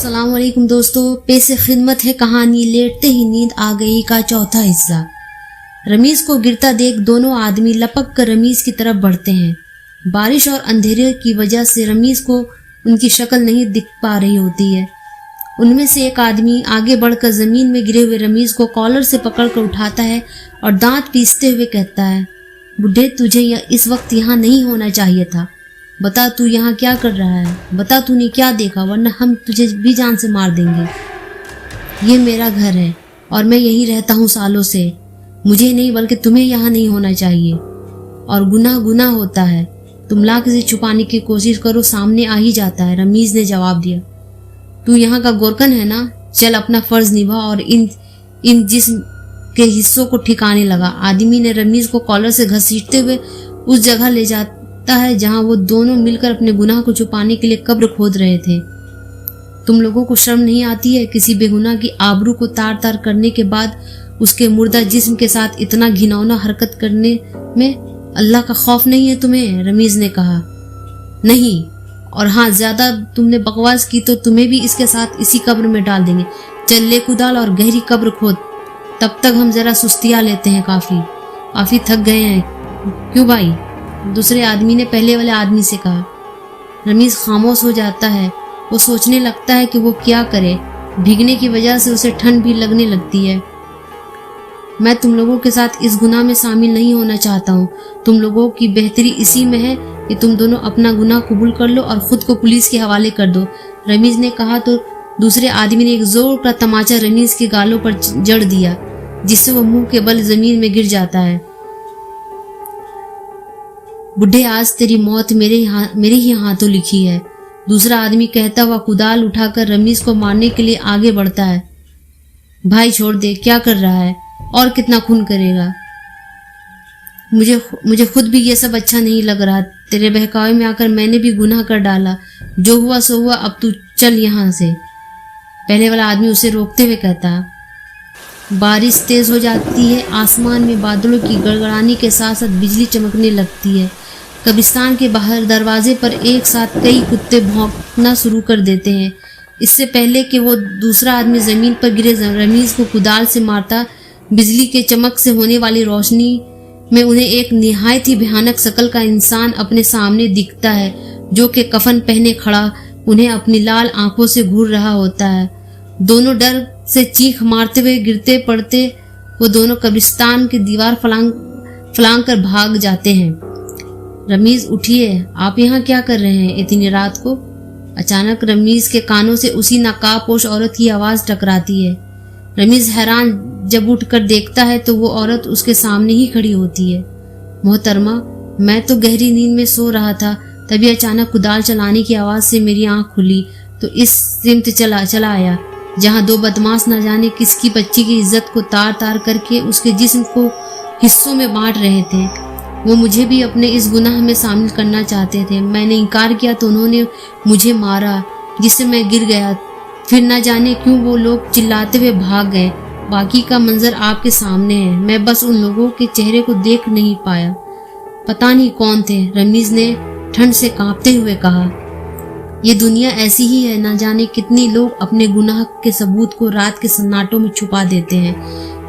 अस्सलाम वालेकुम दोस्तों, पेश खिदमत है कहानी लेटते ही नींद आ गई का चौथा हिस्सा। रमीज को गिरता देख दोनों आदमी लपक कर रमीज की तरफ बढ़ते हैं। बारिश और अंधेरे की वजह से रमीज को उनकी शक्ल नहीं दिख पा रही होती है। उनमें से एक आदमी आगे बढ़कर जमीन में गिरे हुए रमीज को कॉलर से पकड़कर उठाता है और दांत पीसते हुए कहता है, बुढ़े तुझे इस वक्त यहाँ नहीं होना चाहिए था। बता तू यहाँ क्या कर रहा है, बता तूने क्या देखा, वरना हम तुझे भी जान से मार देंगे। ये मेरा घर है और मैं यहीं रहता हूँ सालों से। मुझे नहीं बल्कि तुम्हें यहाँ नहीं होना चाहिए। और गुनाह गुनाह होता है, तुम लाख से छुपाने की कोशिश करो सामने आ ही जाता है। रमीज ने जवाब दिया, तू यहाँ का गोरकन है ना, चल अपना फर्ज निभा और इन जिस्म के हिस्सों को ठिकाने लगा। आदमी ने रमीज को कॉलर से घसीटते हुए उस जगह ले जाता है जहां वो दोनों मिलकर अपने गुनाह को छुपाने के लिए कब्र खोद रहे थे। तुम लोगों को शर्म नहीं आती है? किसी बेगुनाह की आबरू को तार तार करने के बाद उसके मुर्दा जिस्म के साथ इतना घिनौना हरकत करने में अल्लाह का खौफ नहीं है तुम्हें? रमीज ने कहा, नहीं, और हाँ, ज्यादा तुमने बकवास की तो तुम्हें भी इसके साथ इसी कब्र में डाल देंगे। चल ले कुदाल और गहरी कब्र खोद, तब तक हम जरा सुस्तियाँ लेते हैं, काफी थक गए हैं। क्यों भाई? दूसरे आदमी ने पहले वाले आदमी से कहा। रमीज खामोश हो जाता है। वो सोचने लगता है कि वो क्या करे। भीगने की वजह से उसे ठंड भी लगने लगती है। मैं तुम लोगों के साथ इस गुनाह में शामिल नहीं होना चाहता हूँ। तुम लोगों की बेहतरी इसी में है कि तुम दोनों अपना गुनाह कबूल कर लो और खुद को पुलिस के हवाले कर दो, रमीज ने कहा। तो दूसरे आदमी ने एक जोर का तमाचा रमीज के गालों पर जड़ दिया, जिससे वो मुंह के बल जमीन में गिर जाता है। बुढ़े, आज तेरी मौत मेरे ही हाथों लिखी है, दूसरा आदमी कहता हुआ कुदाल उठाकर रमीज को मारने के लिए आगे बढ़ता है। भाई छोड़ दे, क्या कर रहा है और कितना खून करेगा? मुझे खुद भी ये सब अच्छा नहीं लग रहा। तेरे बहकावे में आकर मैंने भी गुनाह कर डाला। जो हुआ सो हुआ, अब तू चल यहाँ से, पहले वाला आदमी उसे रोकते हुए कहता। बारिश तेज हो जाती है। आसमान में बादलों की गड़गड़ाने के साथ साथ बिजली चमकने लगती है। कब्रिस्तान के बाहर दरवाजे पर एक साथ कई कुत्ते भौंकना शुरू कर देते हैं। इससे पहले कि वो दूसरा आदमी जमीन पर गिरे रमीज को कुदाल से मारता, बिजली के चमक से होने वाली रोशनी में उन्हें एक निहायत ही भयानक शक्ल का इंसान अपने सामने दिखता है, जो कि कफन पहने खड़ा उन्हें अपनी लाल आंखों से घूर रहा होता है। दोनों डर से चीख मारते हुए गिरते पड़ते वो दोनों कब्रिस्तान की दीवार फलांग कर भाग जाते हैं। रमीज, उठिए, आप यहाँ क्या कर रहे हैं इतनी रात को? अचानक रमीज के कानों से उसी नकाबपोश औरत की आवाज टकराती है। रमीज हैरान जब उठकर देखता है तो वो औरत उसके सामने ही खड़ी होती है। मोहतरमा, मैं तो गहरी नींद में सो रहा था, तभी अचानक कुदाल चलाने की आवाज से मेरी आंख खुली तो इस सिमत चला आया जहां दो बदमाश न जाने किसकी बच्ची की इज्जत को तार तार करके उसके जिस्म को हिस्सों में बांट रहे थे। वो मुझे भी अपने इस गुनाह में शामिल करना चाहते थे। मैंने इनकार किया तो उन्होंने मुझे मारा, जिससे मैं गिर गया। फिर न जाने क्यों वो लोग चिल्लाते हुए भाग गए। बाकी का मंजर आपके सामने है। मैं बस उन लोगों के चेहरे को देख नहीं पाया। पता नहीं कौन थे, रमीज ने ठंड से कांपते हुए कहा। ये दुनिया ऐसी ही है, न जाने कितने लोग अपने गुनाह के सबूत को रात के सन्नाटों में छुपा देते हैं।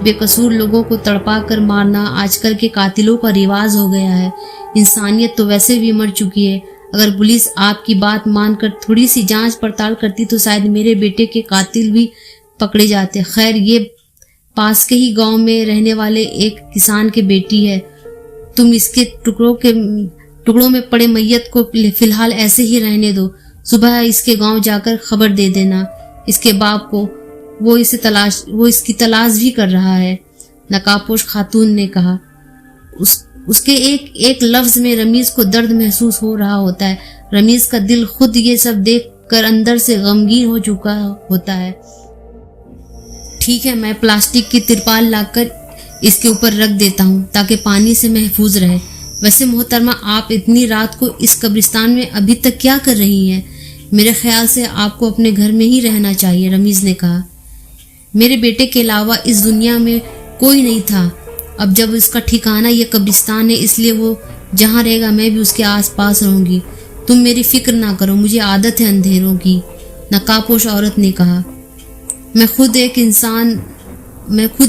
बेकसूर लोगों को तड़पा कर मारना आजकल के कातिलों का रिवाज हो गया है। इंसानियत तो वैसे भी मर चुकी है। अगर पुलिस आपकी बात मानकर थोड़ी सी जांच पड़ताल करती तो शायद मेरे बेटे के कातिल भी पकड़े जाते। खैर, ये पास के ही गांव में रहने वाले एक किसान की बेटी है। तुम इसके टुकड़ों में पड़े मैयत को फिलहाल ऐसे ही रहने दो। सुबह इसके गांव जाकर खबर दे देना इसके बाप को। वो इसकी तलाश भी कर रहा है, नकाबपोश खातून ने कहा। उसके एक लफ्ज में रमीज को दर्द महसूस हो रहा होता है। रमीज का दिल खुद ये सब देख कर अंदर से गमगीन हो चुका होता है। ठीक है, मैं प्लास्टिक की तिरपाल लाकर इसके ऊपर रख देता हूँ ताकि पानी से महफूज रहे। वैसे मोहतरमा, आप इतनी रात को इस कब्रिस्तान में अभी तक क्या कर रही हैं? मेरे ख्याल से आपको अपने घर में ही रहना चाहिए, रमीज ने कहा। मेरे बेटे के अलावा इस दुनिया में कोई नहीं था। अब जब उसका ठिकाना ये कब्रिस्तान है, इसलिए वो जहाँ रहेगा मैं भी उसके आसपास रहूंगी। तुम मेरी फिक्र ना करो, मुझे आदत है अंधेरों की। नकाबपोश औरत ने कहा, मैं खुद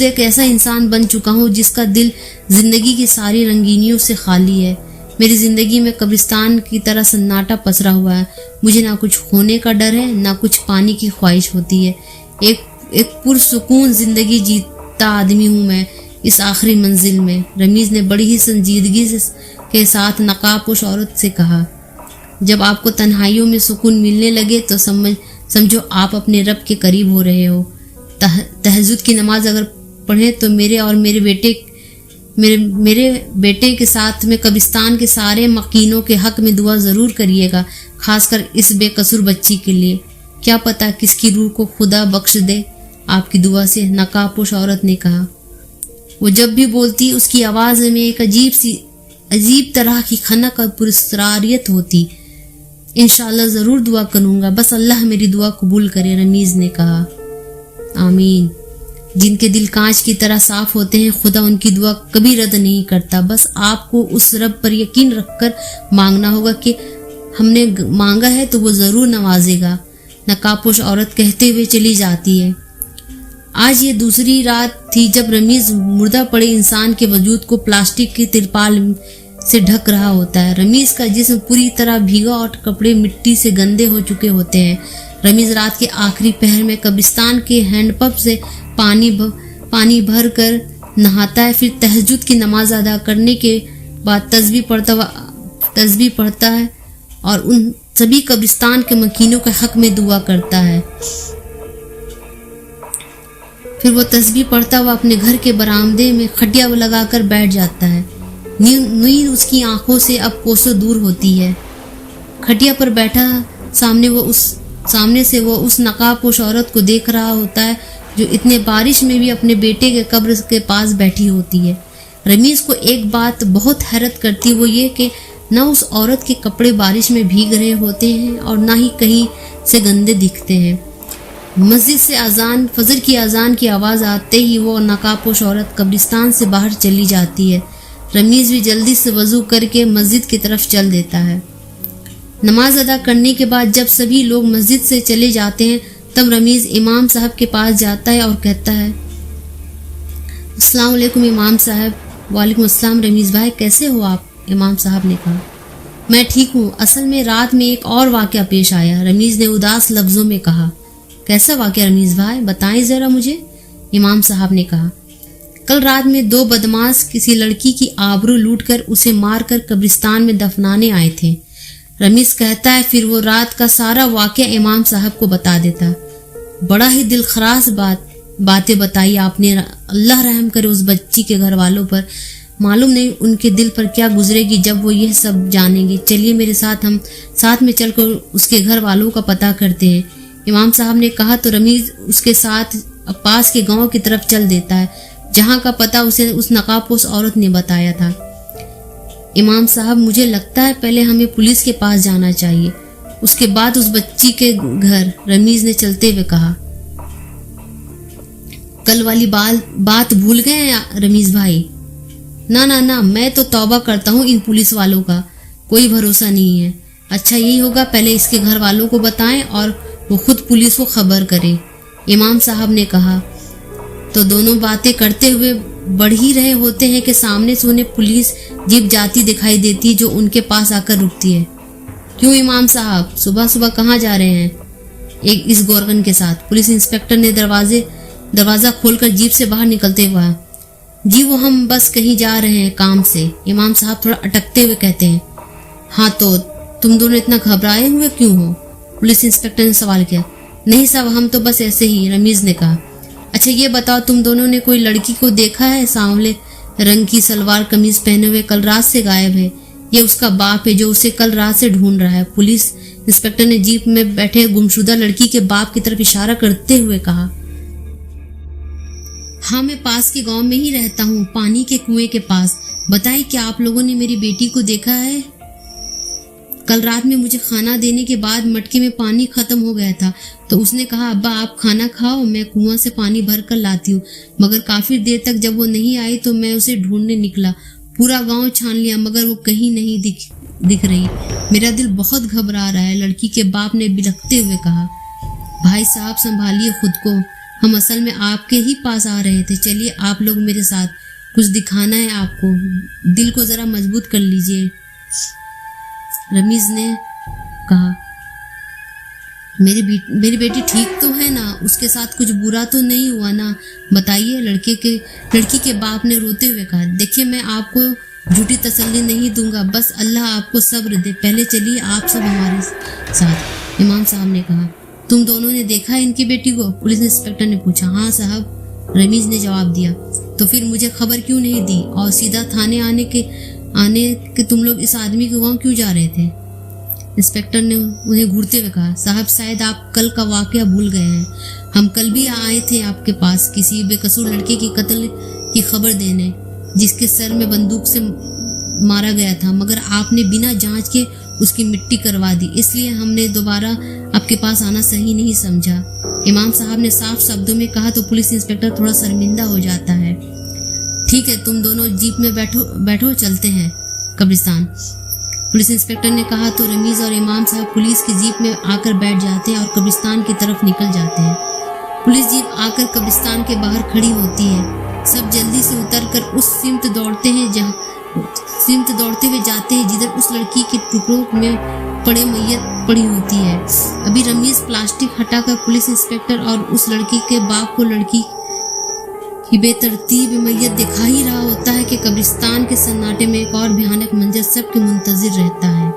एक ऐसा इंसान बन चुका हूँ जिसका दिल जिंदगी की सारी रंगीनियों से खाली है। मेरी जिंदगी में कब्रिस्तान की तरह सन्नाटा पसरा हुआ है। मुझे ना कुछ खोने का डर है, ना कुछ पाने की ख्वाहिश होती है। एक पुरसुकून जिंदगी जीता आदमी हूँ मैं इस आखिरी मंजिल में। रमीज ने बड़ी ही संजीदगी के साथ नकाबपोश औरत से कहा, जब आपको तन्हाइयों में सुकून मिलने लगे तो समझो आप अपने रब के करीब हो रहे हो। तहज्जुद की नमाज अगर पढ़ें तो मेरे बेटे के साथ में कब्रिस्तान के सारे मकीनों के हक में दुआ ज़रूर करिएगा, खासकर इस बेकसूर बच्ची के लिए। क्या पता किसकी रूह को खुदा बख्श दे आपकी दुआ से, नकाबपोश औरत ने कहा। वो जब भी बोलती उसकी आवाज़ में एक अजीब तरह की खनक और पुरस्कारियत होती। इंशाअल्लाह ज़रूर दुआ करूँगा, बस अल्लाह मेरी दुआ कबूल करे, रमीज़ ने कहा। आमीन। जिनके दिल कांच की तरह साफ होते हैं, खुदा उनकी दुआ कभी रद्द नहीं करता। बस आपको उस रब पर यकीन रखकर मांगना होगा कि हमने मांगा है तो वो ज़रूर नवाजेगा, नकाबपोश औरत कहते हुए चली जाती है। आज ये दूसरी रात थी जब रमीज मुर्दा पड़े इंसान के वजूद को प्लास्टिक की तिरपाल से ढक रहा होता है। रमीज का जिस्म पूरी तरह भीगा और कपड़े मिट्टी से गंदे हो चुके होते हैं। रमीज रात के आखिरी पहर में कब्रिस्तान के हैंडपंप से पानी भर कर नहाता है, फिर तहज्जुद की नमाज अदा करने के बाद तस्बीह पढ़ता है और उन सभी कब्रिस्तान के मकीनों के हक में दुआ करता है। फिर वो तस्बीह पढ़ता हुआ अपने घर के बरामदे में खटिया लगाकर बैठ जाता है। नींद उसकी आंखों से अब कोसों दूर होती है। खटिया पर बैठा सामने से वो उस नकाबपोश औरत को देख रहा होता है जो इतने बारिश में भी अपने बेटे के कब्र के पास बैठी होती है। रमीज को एक बात बहुत हैरत करती, वो ये कि न उस औरत के कपड़े बारिश में भीग रहे होते हैं और ना ही कहीं से गंदे दिखते हैं। मस्जिद से फजर की अजान की आवाज़ आते ही वो नकाबपोश औरत कब्रिस्तान से बाहर चली जाती है। रमीज भी जल्दी से वज़ू करके मस्जिद की तरफ चल देता है। नमाज अदा करने के बाद जब सभी लोग मस्जिद से चले जाते हैं तब रमीज इमाम साहब के पास जाता है और कहता है, अस्सलाम वालेकुम इमाम साहब। वालेकुम अस्सलाम रमीज भाई, कैसे हो आप? इमाम साहब ने कहा, मैं ठीक हूँ। असल में रात में एक और वाक़या पेश आया, रमीज ने उदास लफ्ज़ों में कहा। कैसा वाक़या रमीज भाई, बताएं ज़रा मुझे, इमाम साहब ने कहा। कल रात में 2 बदमाश किसी लड़की की आबरू लूटकर उसे मारकर कब्रिस्तान में दफनाने आए थे। रमीज कहता है, फिर वो रात का सारा वाक़या इमाम साहब को बता देता। बड़ा ही दिलखरास बातें बताई आपने। अल्लाह रहम करे उस बच्ची के घर वालों पर। मालूम नहीं उनके दिल पर क्या गुजरेगी जब वो यह सब जानेंगे। चलिए मेरे साथ, हम साथ में चलकर उसके घर वालों का पता करते हैं, इमाम साहब ने कहा। तो रमीज उसके साथ पास के गांव की तरफ चल देता है जहां का पता उसे उस नकाबपोश औरत ने बताया था। इमाम साहब, मुझे लगता है पहले हमें पुलिस के पास जाना चाहिए, उसके बाद उस बच्ची के घर, रमीज ने चलते हुए कहा। कल वाली बात भूल गए रमीज भाई? ना, मैं तो तौबा करता हूँ इन पुलिस वालों का, कोई भरोसा नहीं है। अच्छा यही होगा पहले इसके घर वालों को बताएं और वो खुद पुलिस को खबर करे, इमाम साहब ने कहा। तो दोनों बातें करते हुए बढ़ ही रहे होते हैं कि सामने से उन्हें पुलिस जीप जाती दिखाई देती है जो उनके पास आकर रुकती है। क्यों इमाम साहब, सुबह सुबह कहाँ जा रहे हैं? एक इस गोरगन के साथ पुलिस इंस्पेक्टर ने दरवाज़ा खोलकर जीप से बाहर निकलते हुए। जी वो हम बस कहीं जा रहे हैं काम से, इमाम साहब थोड़ा अटकते हुए कहते हैं। हाँ तो तुम दोनों इतना घबराए हुए क्यों हो? पुलिस इंस्पेक्टर ने सवाल किया। नहीं साहब, हम तो बस ऐसे ही, रमीज ने कहा। अच्छा ये बताओ, तुम दोनों ने कोई लड़की को देखा है सांवले रंग की सलवार कमीज पहने हुए, कल रात से गायब है? ये उसका बाप है जो उसे कल रात से ढूंढ रहा है, पुलिस इंस्पेक्टर ने जीप में बैठे गुमशुदा लड़की के बाप की तरफ इशारा करते हुए कहा। हाँ मैं पास के गांव में ही रहता हूँ, पानी के कुएं के पास। बताइए क्या आप लोगों ने मेरी बेटी को देखा है? कल रात में मुझे खाना देने के बाद मटके में पानी खत्म हो गया था तो उसने कहा, अब्बा आप खाना खाओ, मैं कुआं से पानी भर कर लाती हूँ। मगर काफी देर तक जब वो नहीं आई तो मैं उसे ढूंढने निकला। पूरा गांव छान लिया मगर वो कहीं नहीं दिख रही। मेरा दिल बहुत घबरा रहा है, लड़की के बाप ने बिलखते हुए कहा। भाई साहब संभालिए खुद को, हम असल में आपके ही पास आ रहे थे, चलिए आप लोग मेरे साथ, कुछ दिखाना है आपको, दिल को जरा मजबूत कर लीजिए। रमीज ने कहा, मेरी बेटी ठीक तो है ना, उसके साथ कुछ बुरा तो नहीं हुआ ना, बताइए। लड़की के बाप ने रोते हुए कहा, देखिए मैं आपको झूठी तसल्ली नहीं दूंगा, बस अल्लाह आपको सब्र दे, पहले चलिए आप सब हमारे साथ। इमाम साहब ने कहा, तुम दोनों ने देखा है इनकी बेटी को? पुलिस इंस्पेक्टर ने पूछा। हाँ साहब, रमीज ने जवाब दिया। तो फिर मुझे खबर क्यों नहीं दी और सीधा थाने आने के तुम लोग इस आदमी के वहाँ क्यों जा रहे थे? इंस्पेक्टर ने उन्हें घूरते हुए कहा, साहब शायद आप कल का वाकया भूल गए हैं, हम कल भी आए थे आपके पास किसी बेकसूर लड़के की कत्ल की खबर देने, जिसके सर में बंदूक से मारा गया था, मगर आपने बिना जांच के उसकी मिट्टी करवा दी, इसलिए हमने दोबारा आपके पास आना सही नहीं समझा। इमाम साहब ने साफ शब्दों में कहा तो पुलिस इंस्पेक्टर थोड़ा शर्मिंदा हो जाता है। ठीक है, तुम दोनों जीप में बैठो चलते हैं कब्रिस्तान, पुलिस इंस्पेक्टर ने कहा। तो रमीज और इमाम साहब पुलिस की जीप में आकर बैठ जाते हैं और कब्रिस्तान की तरफ निकल जाते हैं। पुलिस जीप आकर कब्रिस्तान के बाहर खड़ी होती है। सब जल्दी से उतरकर उस सिमत दौड़ते हुए जाते हैं जिधर उस लड़की के टुकड़ों में पड़े मैयत पड़ी होती है। अभी रमीज प्लास्टिक हटाकर पुलिस इंस्पेक्टर और उस लड़की के बाप को लड़की की बेतरतीब मैयत दिखा ही रहा होता है कि कब्रिस्तान के सन्नाटे में एक और भयानक मंजर सबके मुंतजिर रहता है।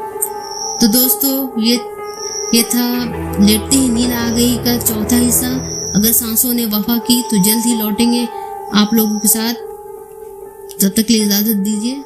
तो दोस्तों ये था लेटते ही नींद आ गई का चौथा हिस्सा। अगर सांसों ने वफा की तो जल्द ही लौटेंगे आप लोगों के साथ, तब तक के लिए इजाजत दीजिए।